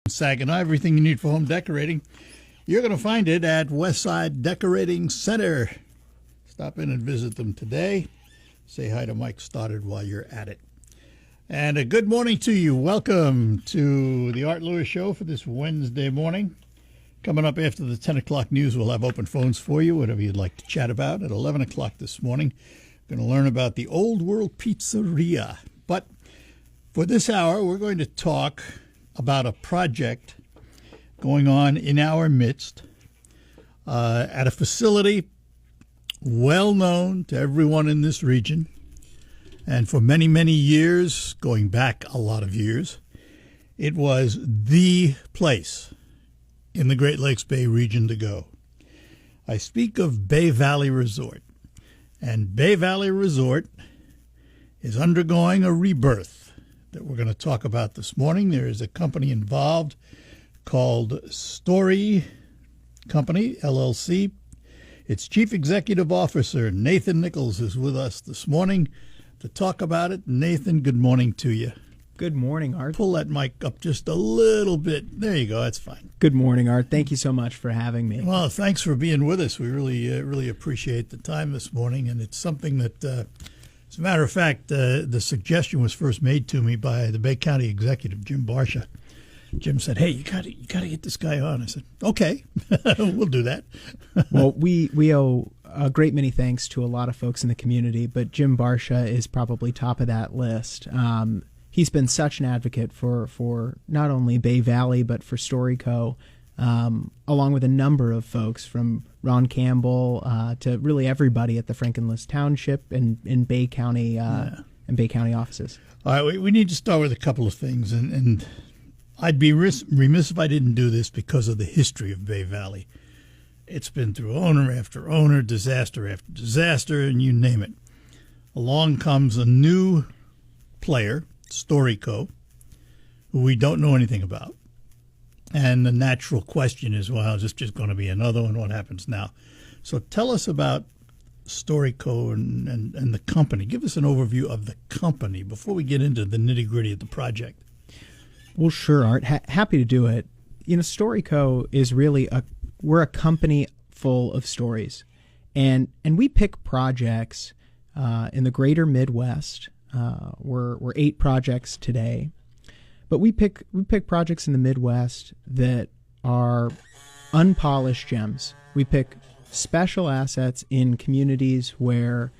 Saginaw, everything you need for home decorating. You're going to find it at Westside Decorating Center. Stop in and visit them today. Say hi to Mike Stoddard while you're at it. And a good morning to you. Welcome to the Art Lewis Show for this Wednesday morning. Coming up after the 10 o'clock news, we'll have open phones for you, whatever you'd like to chat about. At 11 o'clock this morning, we're going to learn about the Old World Pizzeria. But for this hour, we're going to talk about a project going on in our midst at a facility well known to everyone in this region. And for many, many years, going back a lot of years, it was the place in the Great Lakes Bay region to go. I speak of Bay Valley Resort. And Bay Valley Resort is undergoing a rebirth that we're going to talk about this morning. There is a company involved called Story Company, LLC. Its Chief Executive Officer, Nathan Nichols, is with us this morning to talk about it. Nathan, good morning to you. Good morning, Art. Pull that mic up just a little bit. There you go. That's fine. Good morning, Art. Thank you so much for having me. Well, thanks for being with us. We really appreciate the time this morning, and it's something that, as a matter of fact, the suggestion was first made to me by the Bay County Executive, Jim Barsha. Jim said, "Hey, you got to get this guy on." I said, "Okay, we'll do that." Well, we owe a great many thanks to a lot of folks in the community, but Jim Barsha is probably top of that list. He's been such an advocate for not only Bay Valley, but for StoryCo, along with a number of folks from Ron Campbell to really everybody at the Frankenlist Township and in Bay County and Bay County offices. All right, we need to start with a couple of things, and I'd be remiss if I didn't do this because of the history of Bay Valley. It's been through owner after owner, disaster after disaster, and you name it. Along comes a new player, StoryCo, who we don't know anything about. And the natural question is, well, is this just going to be another one? What happens now? So tell us about StoryCo and the company. Give us an overview of the company before we get into the nitty-gritty of the project. Well, sure, Art. Happy to do it. You know, StoryCo is really we're a company full of stories. And we pick projects in the greater Midwest. We're 8 projects today. But we pick projects in the Midwest that are unpolished gems. We pick special assets in communities where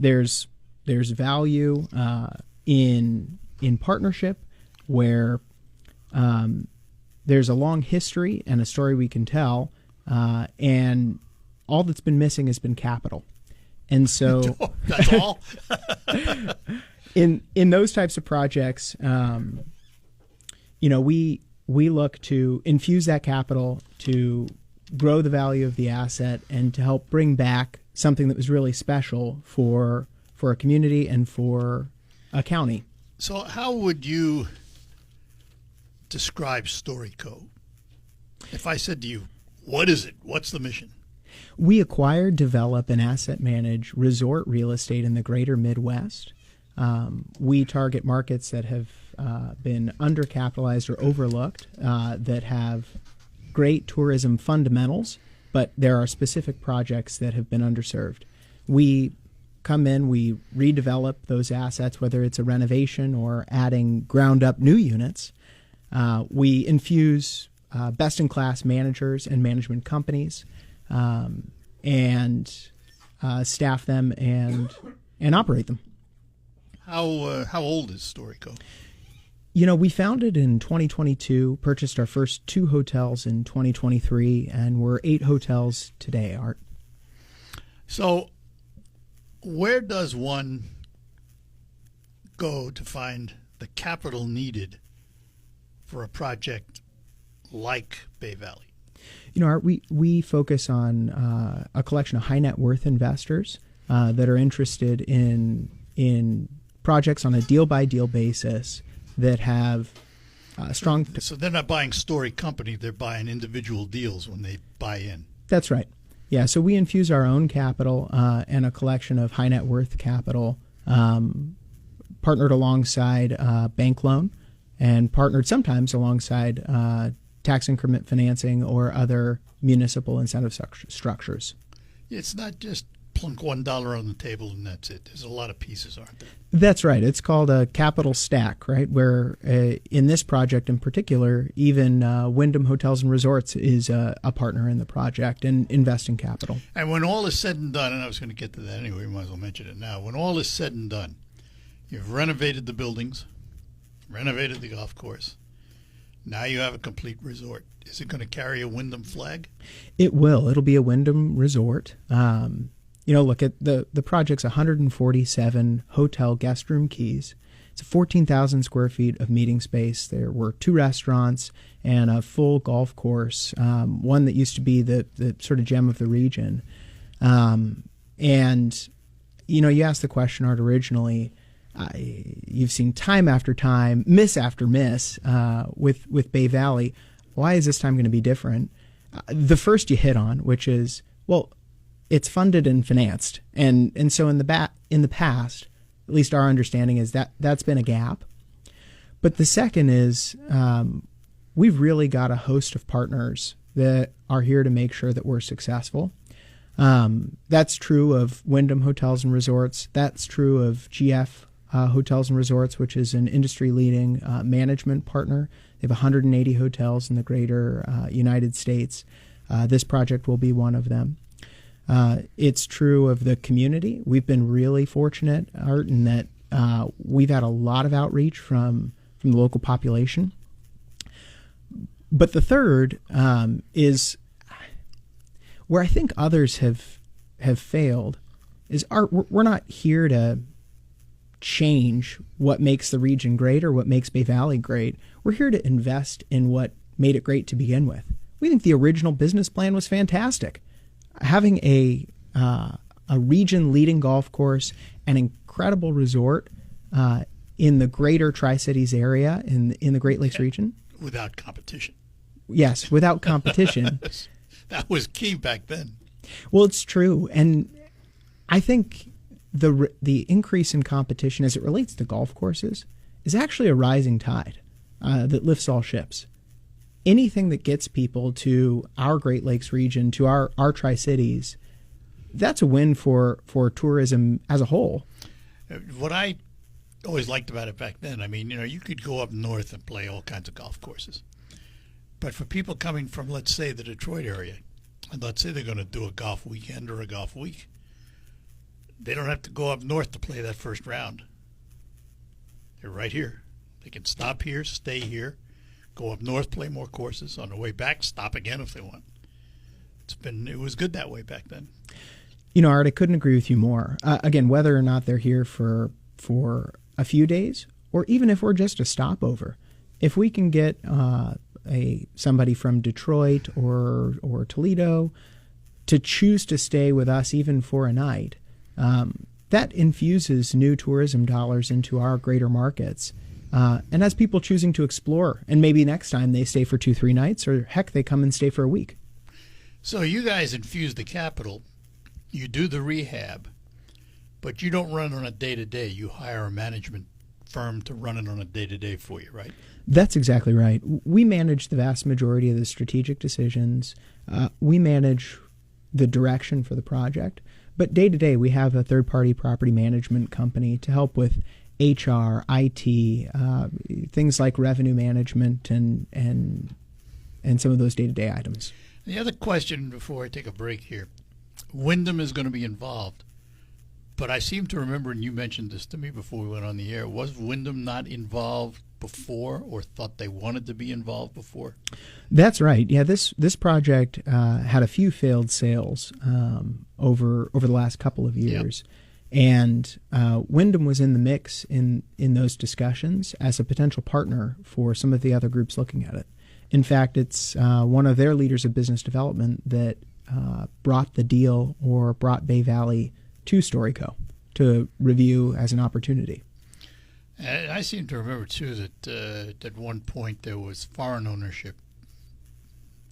there's value in partnership, where there's a long history and a story we can tell, and all that's been missing has been capital. And so that's all. in those types of projects, we look to infuse that capital to grow the value of the asset and to help bring back something that was really special for a community and for a county. So how would you describe StoryCo? If I said to you, what is it? What's the mission? We acquire, develop, and asset manage resort real estate in the greater Midwest. We target markets that have been undercapitalized or overlooked, that have great tourism fundamentals, but there are specific projects that have been underserved. We come in, we redevelop those assets, whether it's a renovation or adding ground-up new units. We infuse best-in-class managers and management companies, and staff them and operate them. How old is StoryCo? You know, we founded in 2022, purchased our first 2 hotels in 2023, and we're 8 hotels today, Art. So where does one go to find the capital needed for a project like Bay Valley? You know, Art, we focus on a collection of high net worth investors that are interested in projects on a deal-by-deal basis that have strong... So they're not buying Story Company, they're buying individual deals when they buy in. That's right. Yeah, so we infuse our own capital and a collection of high net worth capital partnered alongside bank loan and partnered sometimes alongside tax increment financing or other municipal incentive structures. It's not just plunk $1 on the table and that's it. There's a lot of pieces, aren't there? That's right. It's called a capital stack, right? Where in this project in particular, even Wyndham Hotels and Resorts is a partner in the project and investing capital. And when all is said and done, and I was going to get to that anyway, we might as well mention it now. When all is said and done, you've renovated the buildings, renovated the golf course. Now you have a complete resort. Is it going to carry a Wyndham flag? It will. It'll be a Wyndham resort. Look at the project's 147 hotel guest room keys. It's 14,000 square feet of meeting space. There were 2 restaurants and a full golf course, one that used to be the sort of gem of the region. You asked the question, Art, originally. You've seen time after time, miss after miss with Bay Valley. Why is this time going to be different? The first you hit on, which is, well, it's funded and financed, and so in the past, at least our understanding is that that's been a gap. But the second is we've really got a host of partners that are here to make sure that we're successful. That's true of Wyndham Hotels and Resorts. That's true of GF Hotels and Resorts, which is an industry-leading management partner. They have 180 hotels in the greater United States. This project will be one of them. It's true of the community. We've been really fortunate, Art, in that we've had a lot of outreach from the local population. But the third is where I think others have failed is, Art, we're not here to change what makes the region great or what makes Bay Valley great. We're here to invest in what made it great to begin with. We think the original business plan was fantastic. Having a region-leading golf course, an incredible resort in the greater Tri-Cities area in the Great Lakes region. Without competition. Yes, without competition. That was key back then. Well, it's true. And I think the increase in competition as it relates to golf courses is actually a rising tide that lifts all ships. Anything that gets people to our Great Lakes region, to our Tri-Cities, that's a win for tourism as a whole. What I always liked about it back then, I mean, you could go up north and play all kinds of golf courses. But for people coming from, let's say, the Detroit area, and let's say they're going to do a golf weekend or a golf week, they don't have to go up north to play that first round. They're right here. They can stop here, stay here, go up north, play more courses. On the way back, stop again if they want. It was good that way back then. Art, I couldn't agree with you more. Again, whether or not they're here for a few days, or even if we're just a stopover, if we can get somebody from Detroit or Toledo to choose to stay with us even for a night, that infuses new tourism dollars into our greater markets. And as people choosing to explore, and maybe next time they stay for 2-3 nights, or heck, they come and stay for a week. So you guys infuse the capital, you do the rehab, but you don't run on a day-to-day. You hire a management firm to run it on a day-to-day for you, right? That's exactly right. We manage the vast majority of the strategic decisions. We manage the direction for the project. But day-to-day, we have a third-party property management company to help with HR, IT, things like revenue management and some of those day-to-day items. The other question before I take a break here, Wyndham is going to be involved, but I seem to remember, and you mentioned this to me before we went on the air, was Wyndham not involved before or thought they wanted to be involved before? That's right. Yeah, this project had a few failed sales over the last couple of years. Yep. And Wyndham was in the mix in those discussions as a potential partner for some of the other groups looking at it. In fact, it's one of their leaders of business development that brought the deal or brought Bay Valley to Storyco to review as an opportunity. And I seem to remember, too, that at one point there was foreign ownership,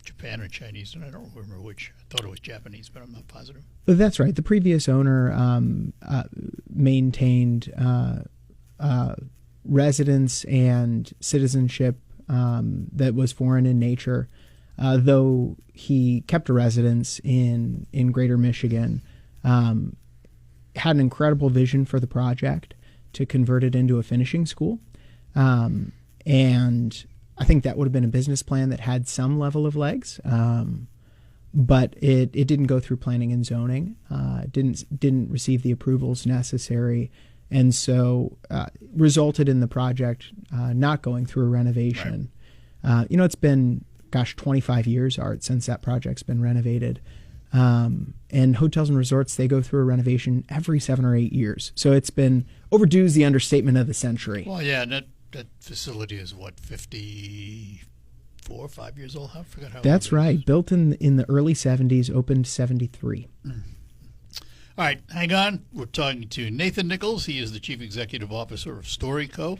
Japan or Chinese, and I don't remember which. I thought it was Japanese, but I'm not positive. That's right. The previous owner maintained residence and citizenship that was foreign in nature. Though he kept a residence in Greater Michigan, had an incredible vision for the project to convert it into a finishing school. And I think that would have been a business plan that had some level of legs. But it didn't go through planning and zoning, didn't receive the approvals necessary, and so resulted in the project not going through a renovation. Right. It's been, 25 years, Art, since that project's been renovated. And hotels and resorts, they go through a renovation every 7 or 8 years. So it's been overdue is the understatement of the century. Well, yeah, and that facility is, 54 or 5 years old? I forgot how That's old it right. is. Built in the early 70s, opened 73. All right, hang on. We're talking to Nathan Nichols. He is the Chief Executive Officer of StoryCo,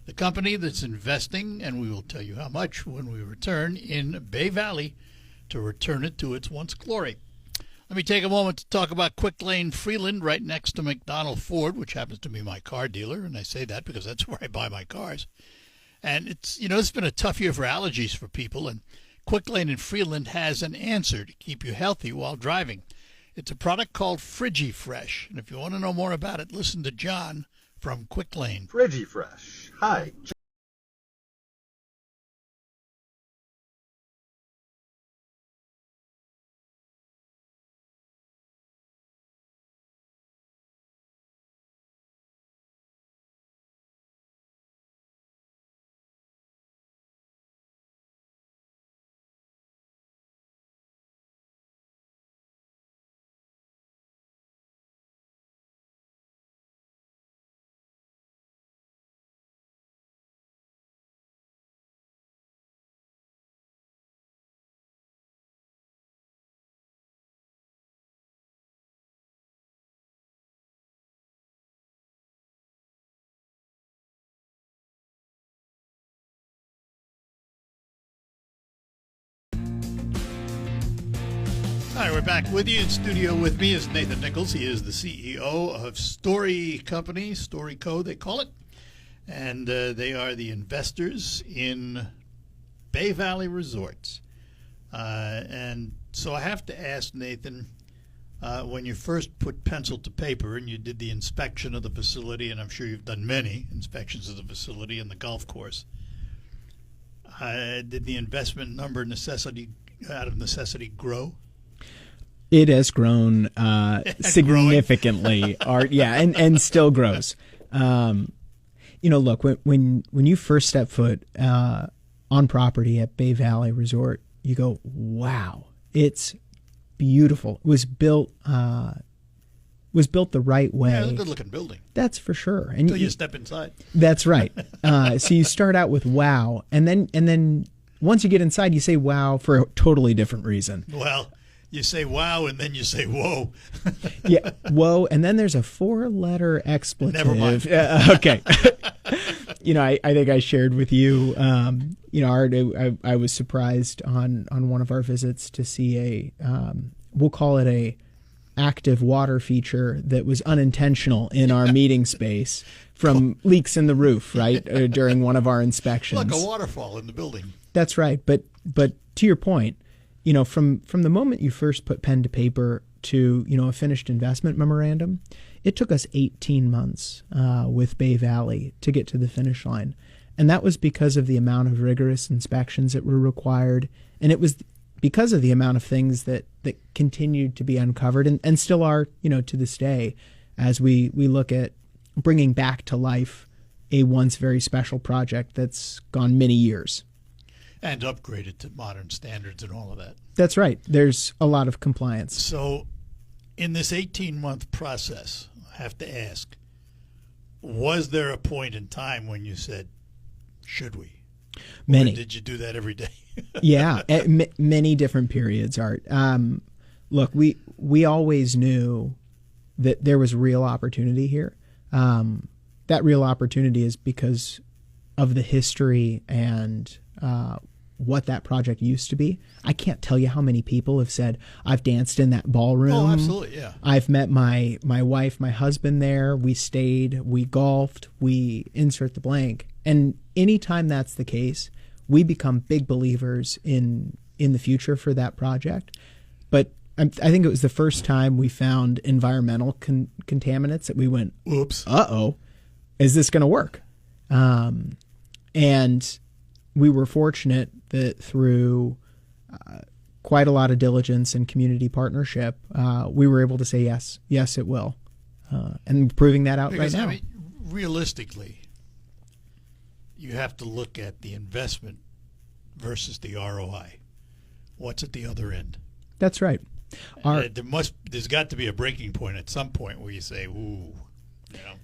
the company that's investing, and we will tell you how much when we return, in Bay Valley to return it to its once glory. Let me take a moment to talk about Quick Lane Freeland, right next to McDonald Ford, which happens to be my car dealer, and I say that because that's where I buy my cars. And it's been a tough year for allergies for people, and Quick Lane in Freeland has an answer to keep you healthy while driving. It's a product called FrigiFresh, and if you want to know more about it, listen to John from Quick Lane. FrigiFresh. Hi. Hi, we're back with you. In studio with me is Nathan Nichols. He is the CEO of Story Company, StoryCo, they call it. And they are the investors in Bay Valley Resorts. And so I have to ask Nathan, when you first put pencil to paper and you did the inspection of the facility, and I'm sure you've done many inspections of the facility and the golf course, did the investment number out of necessity grow? It has grown significantly, Art. Yeah, and still grows. Look, when you first step foot on property at Bay Valley Resort, you go, wow, it's beautiful. It was built the right way. Yeah, it's a good-looking building. That's for sure. And Until you step inside. That's right. So you start out with wow, and then once you get inside, you say wow for a totally different reason. Well, you say wow, and then you say whoa. Yeah, whoa, and then there's a 4-letter expletive. Never mind. Okay. I think I shared with you, Art, I was surprised on one of our visits to see we'll call it a active water feature that was unintentional in our meeting space from leaks in the roof, right, during one of our inspections. Like a waterfall in the building. That's right. But to your point, from the moment you first put pen to paper to, a finished investment memorandum, it took us 18 months with Bay Valley to get to the finish line. And that was because of the amount of rigorous inspections that were required. And it was because of the amount of things that continued to be uncovered and still are, to this day, as we look at bringing back to life a once very special project that's gone many years. And upgraded to modern standards and all of that. That's right. There's a lot of compliance. So in this 18-month process, I have to ask, was there a point in time when you said, should we? Many. Or did you do that every day? Yeah, many different periods, Art. Look, we always knew that there was real opportunity here. That real opportunity is because of the history and what that project used to be. I can't tell you how many people have said, I've danced in that ballroom. Oh, absolutely, yeah. I've met my wife, my husband there. We stayed, we golfed, we insert the blank. And anytime that's the case, we become big believers in the future for that project. But I think it was the first time we found environmental contaminants that we went, oops, uh-oh, is this going to work? And we were fortunate that through quite a lot of diligence and community partnership, we were able to say yes, it will. And proving that out because, right now. I mean, realistically, you have to look at the investment versus the ROI. What's at the other end? That's right. There's got to be a breaking point at some point where you say, ooh, you know.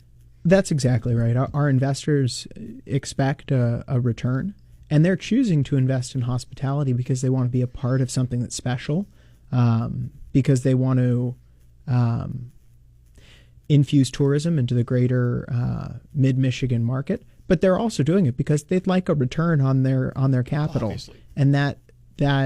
That's exactly right. Our investors expect a return, and they're choosing to invest in hospitality because they want to be a part of something that's special, because they want to infuse tourism into the greater mid-Michigan market. But they're also doing it because they'd like a return on their capital, obviously. And that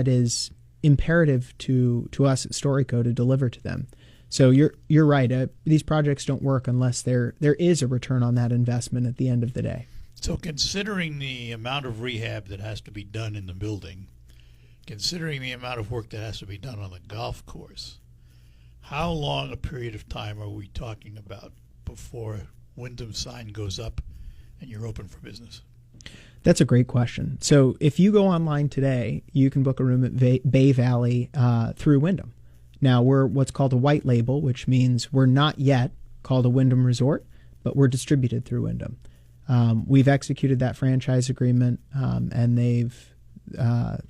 is imperative to us at Storyco to deliver to them. So you're right. These projects don't work unless there is a return on that investment at the end of the day. So considering the amount of rehab that has to be done in the building, considering the amount of work that has to be done on the golf course, how long a period of time are we talking about before Wyndham's sign goes up and you're open for business? That's a great question. So if you go online today, you can book a room at Bay Valley through Wyndham. Now, we're what's called a white label, which means we're not yet called a Wyndham Resort, but we're distributed through Wyndham. We've executed that franchise agreement, and they've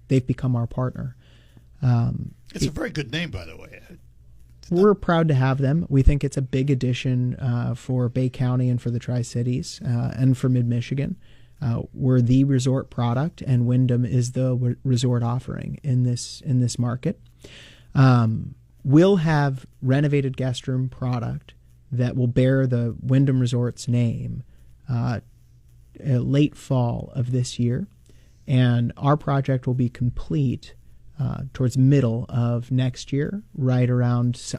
become our partner. It's a very good name, by the way. We're proud to have them. We think it's a big addition for Bay County and for the Tri-Cities and for Mid-Michigan. We're the resort product, and Wyndham is the resort offering in this market. We'll have renovated guest room product that will bear the Wyndham Resort's name late fall of this year, and our project will be complete towards middle of next year, right around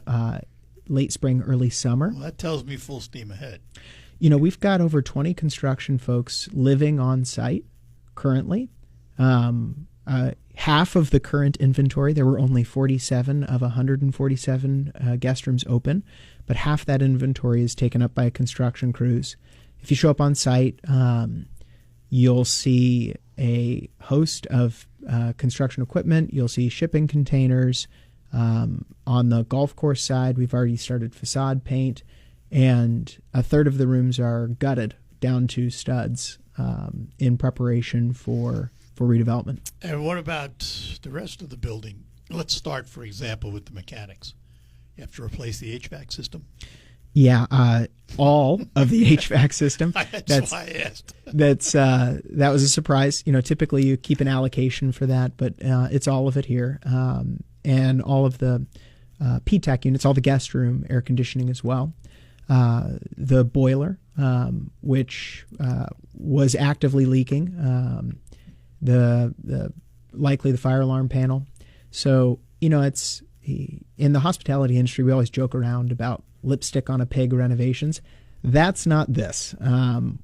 late spring, early summer. Well, that tells me full steam ahead. You know, we've got over 20 construction folks living on site currently. Half of the current inventory, there were only 47 of 147 guest rooms open, but half that inventory is taken up by construction crews. If you show up on site, you'll see a host of construction equipment. You'll see shipping containers. On the golf course side, we've already started facade paint, and a third of the rooms are gutted down to studs in preparation for redevelopment. And what about the rest of the building? Let's start, for example, with the mechanics. You have to replace the HVAC system? Yeah, all of the HVAC system. That's why I asked. That was a surprise. You know, typically you keep an allocation for that, but it's all of it here. And all of the PTAC units, all the guest room air conditioning as well. The boiler, which was actively leaking, likely the fire alarm panel. So, you know, it's in the hospitality industry, we always joke around about lipstick on a pig renovations. That's not this.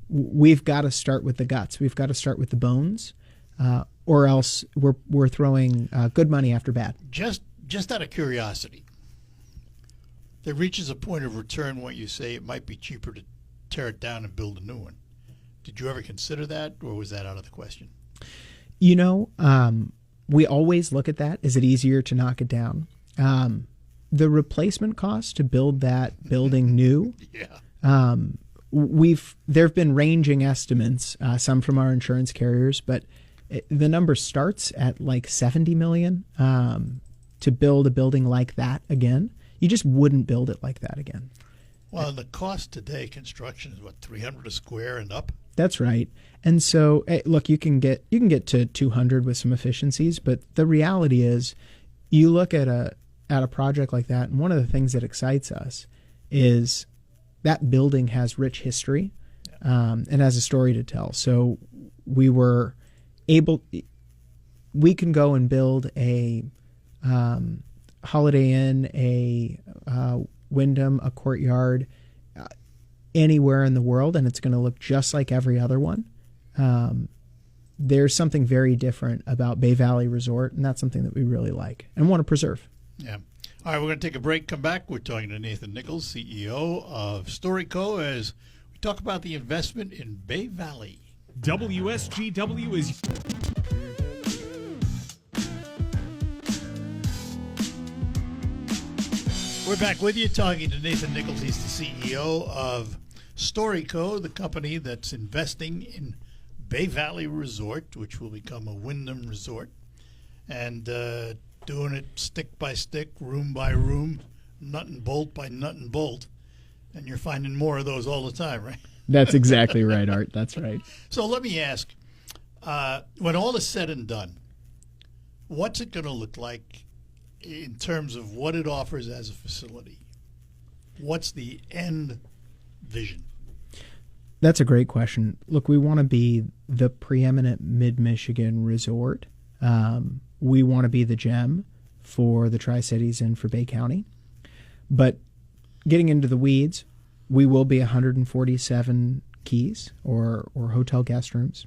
We've got to start with the guts. We've got to start with the bones, or else we're throwing good money after bad. Just out of curiosity, there reaches a point of return when you say it might be cheaper to tear it down and build a new one. Did you ever consider that, or was that out of the question? You know, we always look at that. Is it easier to knock it down? The replacement cost to build that building new, yeah. There have been ranging estimates, some from our insurance carriers, but the number starts at like $70 million to build a building like that again. You just wouldn't build it like that again. Well, and the cost today, construction is what, $300 a square and up? That's right. And so, look, you can get to 200 with some efficiencies, but the reality is, you look at a project like that, and one of the things that excites us is that building has rich history, and has a story to tell. So we were able, we can go and build a Holiday Inn, a Wyndham, a Courtyard, anywhere in the world, and it's going to look just like every other one. There's something very different about Bay Valley Resort, and that's something that we really like and want to preserve. Yeah. All right, we're going to take a break, come back. We're talking to Nathan Nichols, CEO of StoryCo, as we talk about the investment in Bay Valley. WSGW is... We're back with you, talking to Nathan Nichols. He's the CEO of StoryCo, the company that's investing in Bay Valley Resort, which will become a Wyndham Resort, and doing it stick by stick, room by room, nut and bolt by nut and bolt. And you're finding more of those all the time, right? That's exactly right, Art. That's right. So let me ask, when all is said and done, what's it going to look like in terms of what it offers as a facility? What's the end vision? That's a great question. Look, we want to be the preeminent mid-Michigan resort. We want to be the gem for the Tri-Cities and for Bay County. But getting into the weeds, we will be 147 keys or hotel guest rooms.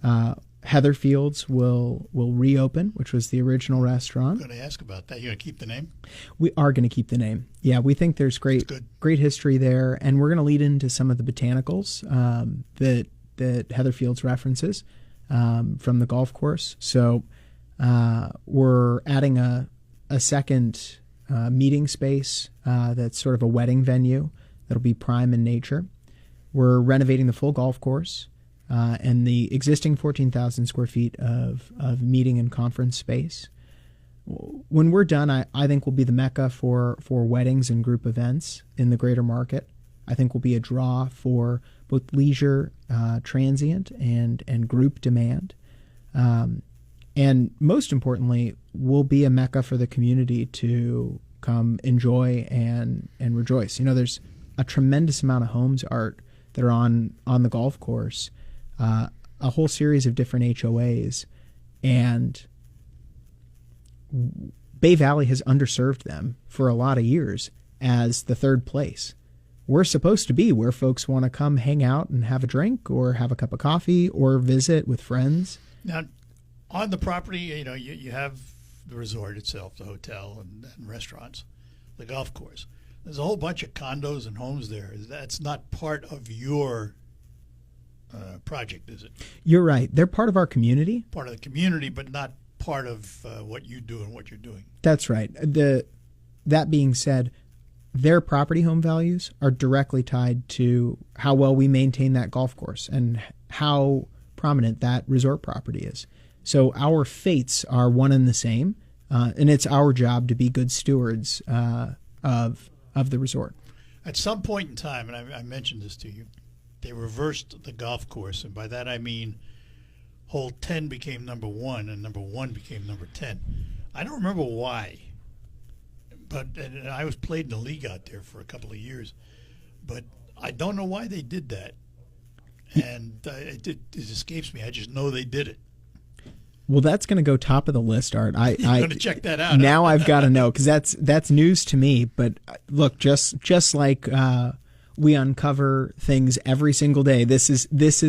Heatherfield's will reopen, which was the original restaurant. I'm going to ask about that. You're going to keep the name? We are going to keep the name. Yeah, we think there's great history there, and we're going to lead into some of the botanicals that Heatherfield's references from the golf course. So we're adding a second meeting space that's sort of a wedding venue that'll be prime in nature. We're renovating the full golf course. And the existing 14,000 square feet of meeting and conference space. When we're done, I think we'll be the mecca for weddings and group events in the greater market. I think we'll be a draw for both leisure, transient, and group demand. And most importantly, we'll be a mecca for the community to come enjoy and rejoice. You know, there's a tremendous amount of homes, Art, that are on the golf course. A whole series of different HOAs, and Bay Valley has underserved them for a lot of years as the third place. We're supposed to be where folks want to come hang out and have a drink or have a cup of coffee or visit with friends. Now, on the property, you have the resort itself, the hotel and restaurants, the golf course. There's a whole bunch of condos and homes there. That's not part of your project, is it? You're right. They're part of our community. Part of the community, but not part of what you do and what you're doing. That's right. That being said, their property home values are directly tied to how well we maintain that golf course and how prominent that resort property is. So our fates are one and the same, and it's our job to be good stewards of the resort. At some point in time, and I mentioned this to you, they reversed the golf course, and by that I mean hole 10 became number 1 and number 1 became number 10. I don't remember why, but and I was played in the league out there for a couple of years, but I don't know why they did that, and it escapes me. I just know they did it. Well, that's going to go top of the list, Art. I'm going to check that out. Now I've got to know, because that's news to me. But look, just like we uncover things every single day, this is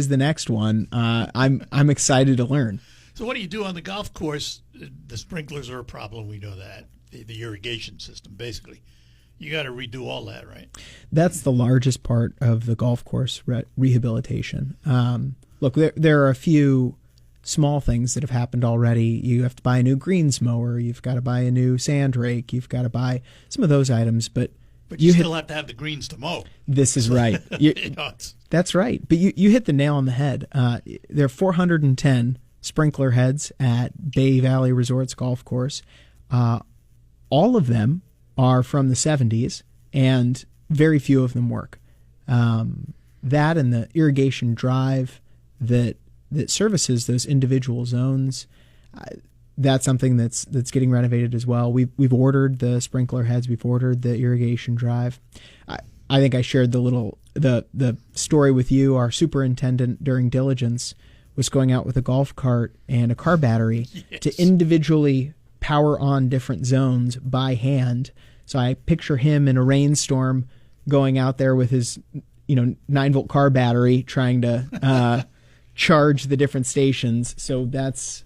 the next one. I'm excited to learn. So what do you do on the golf course? The sprinklers are a problem. We know that. The irrigation system, basically. You got to redo all that, right? That's the largest part of the golf course rehabilitation. Look, there are a few small things that have happened already. You have to buy a new greens mower. You've got to buy a new sand rake. You've got to buy some of those items. But you still have to have the greens to mow. This is right. That's right. But you hit the nail on the head. There are 410 sprinkler heads at Bay Valley Resorts Golf Course. All of them are from the 70s, and very few of them work. That and the irrigation drive that services those individual zones, that's something that's getting renovated as well. We've ordered the sprinkler heads. We've ordered the irrigation drive. I think I shared the story with you. Our superintendent during diligence was going out with a golf cart and a car battery to individually power on different zones by hand. So I picture him in a rainstorm going out there with his 9-volt car battery trying to charge the different stations. So that's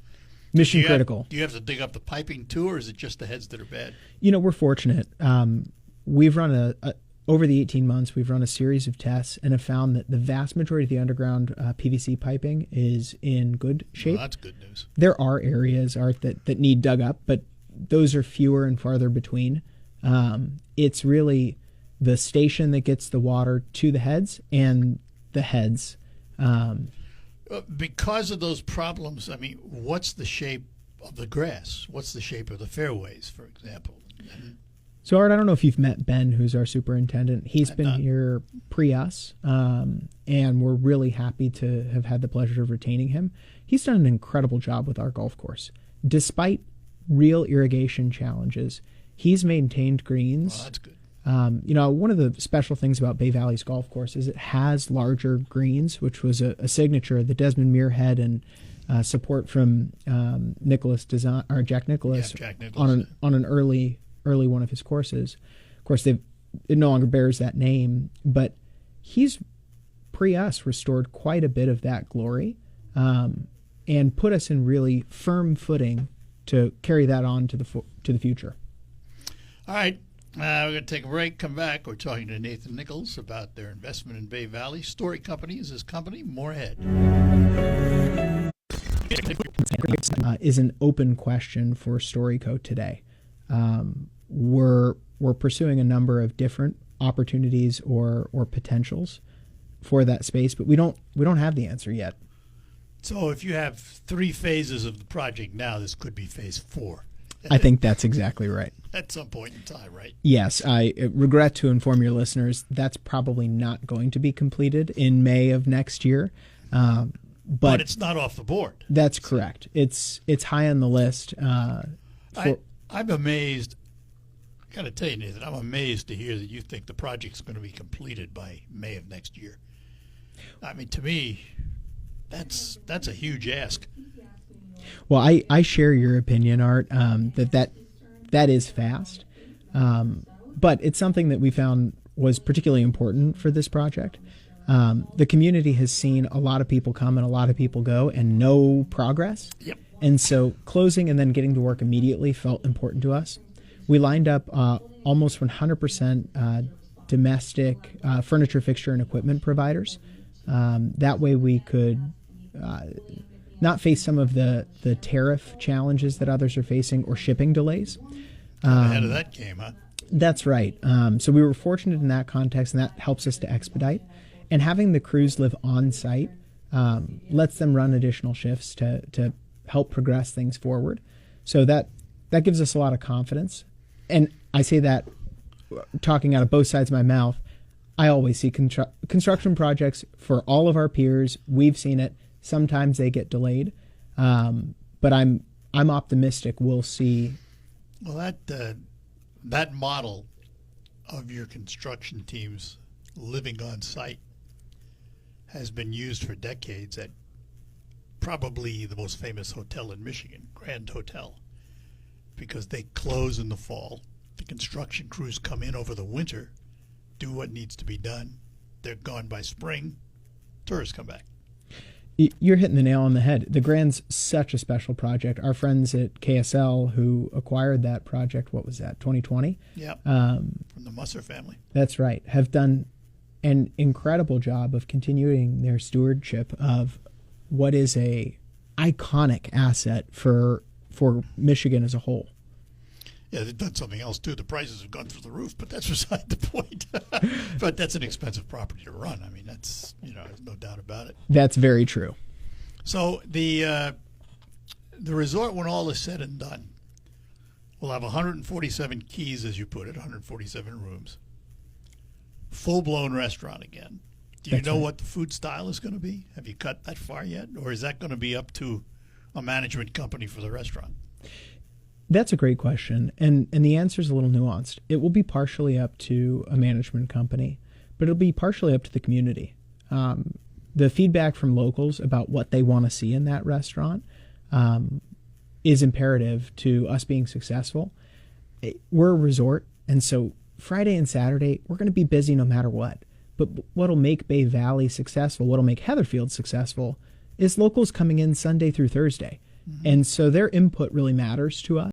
mission critical. Do you have to dig up the piping too, or is it just the heads that are bad? We're fortunate. We've run over the 18 months, we've run a series of tests and have found that the vast majority of the underground PVC piping is in good shape. Well, that's good news. There are areas, Art, that need dug up, but those are fewer and farther between. It's really the station that gets the water to the heads and the heads. Because of those problems, I mean, what's the shape of the grass? What's the shape of the fairways, for example? So, Art, I don't know if you've met Ben, who's our superintendent. He's been here pre us, and we're really happy to have had the pleasure of retaining him. He's done an incredible job with our golf course. Despite real irrigation challenges, he's maintained greens. Well, that's good. One of the special things about Bay Valley's golf course is it has larger greens, which was a signature that Desmond Muirhead and support from Jack Nicklaus, on an early one of his courses. Of course, it no longer bears that name, but he's pre us restored quite a bit of that glory and put us in really firm footing to carry that on to the future. All right. We're going to take a break, come back. We're talking to Nathan Nichols about their investment in Bay Valley. Story Company is his company. More ahead. Is an open question for StoryCo today. We're pursuing a number of different opportunities or potentials for that space, but we don't have the answer yet. So if you have 3 phases of the project now, this could be phase 4. I think that's exactly right. At some point in time, right? Yes. I regret to inform your listeners that's probably not going to be completed in May of next year. But it's not off the board. That's correct. It's high on the list. I'm amazed. I got to tell you, Nathan, I'm amazed to hear that you think the project's going to be completed by May of next year. I mean, to me, that's a huge ask. Well, I share your opinion, Art, that is fast. But it's something that we found was particularly important for this project. The community has seen a lot of people come and a lot of people go and no progress. Yep. And so closing and then getting to work immediately felt important to us. We lined up almost 100% domestic furniture, fixture, and equipment providers. That way we could not face some of the tariff challenges that others are facing or shipping delays. Ahead of that game, huh? That's right. So we were fortunate in that context, and that helps us to expedite. And having the crews live on site lets them run additional shifts to help progress things forward. So that gives us a lot of confidence. And I say that talking out of both sides of my mouth. I always see construction projects for all of our peers. We've seen it. Sometimes they get delayed, but I'm optimistic we'll see. Well, that model of your construction teams living on site has been used for decades at probably the most famous hotel in Michigan, Grand Hotel, because they close in the fall. The construction crews come in over the winter, do what needs to be done. They're gone by spring. Tourists come back. You're hitting the nail on the head. The Grand's such a special project. Our friends at KSL who acquired that project, what was that, 2020? Yeah, from the Musser family. That's right. Have done an incredible job of continuing their stewardship of what is a iconic asset for Michigan as a whole. Yeah, they've done something else too. The prices have gone through the roof, but that's beside the point. But that's an expensive property to run. I mean, that's, there's no doubt about it. That's very true. So the resort, when all is said and done, will have 147 keys, as you put it, 147 rooms. Full-blown restaurant again. Do you know what the food style is going to be? Have you cut that far yet? Or is that going to be up to a management company for the restaurant? That's a great question, and the answer is a little nuanced. It will be partially up to a management company, but it'll be partially up to the community. the feedback from locals about what they want to see in that restaurant is imperative to us being successful. We're a resort, and so Friday and Saturday, we're going to be busy no matter what. But what'll make Bay Valley successful, what'll make Heatherfield successful, is locals coming in Sunday through Thursday. And so their input really matters to us.